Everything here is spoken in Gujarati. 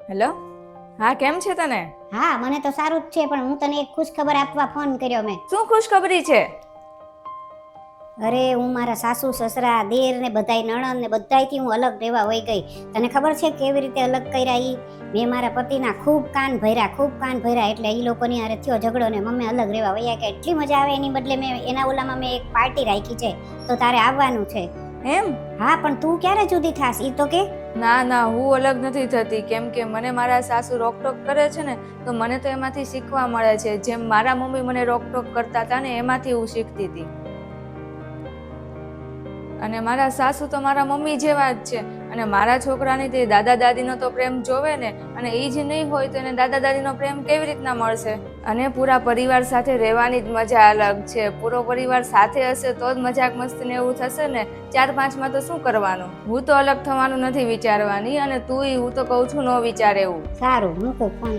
હેલો. હા, કેમ છે તને? હા, મને તો સારું જ છે, પણ હું તને એક ખુશ ખબર આપવા ફોન કર્યો મેં. શું ખુશખબરી છે? અરે, હું મારા સાસુ સસરા દેર ને બધાય નણંદ ને બધાયથી હું અલગ રહેવા વઈ ગઈ. તને ખબર છે કેવી રીતે અલગ કર્યા ઈ? મેં મારા પતિના ખૂબ કાન ભર્યા એટલે ઈ લોકોની હારે થયો ઝઘડો ને મમ્મી અલગ રહેવા વયા ગયા. એટલી મજા આવે એની બદલે મેં એના ઓલામાં મેં એક પાર્ટી રાખી છે, તો તારે આવવાનું છે. એમ? હા, પણ તું ક્યારે જુદી થાસ ઈ તો કે. ના, હું અલગ નથી થતી, કેમ કે મને મારા સાસુ રોકટોક કરે છે ને, તો મને તો એમાંથી શીખવા મળે છે. જેમ મારા મમ્મી મને રોકટોક કરતા હતા ને, એમાંથી હું શીખતી હતી. અને મારા સાસુ તો મારા મમ્મી જેવા જ છે. અને મારા છોકરાની તે દાદા દાદીનો તો પ્રેમ જોવે ને, અને એ જ નહીં હોય તો એને દાદા દાદીનો પ્રેમ કેવી રીતના મળશે? અને પૂરા પરિવાર સાથે રહેવાની જ મજા અલગ છે. પૂરો પરિવાર સાથે હશે તો જ મજાક મસ્તી ને એવું થશે ને. 4-5માં તો શું કરવાનું? હું તો અલગ થવાનું નથી વિચારવાની, અને તુંય હું તો કહું છું ન વિચાર એવું. સારું, મૂકો ફોન.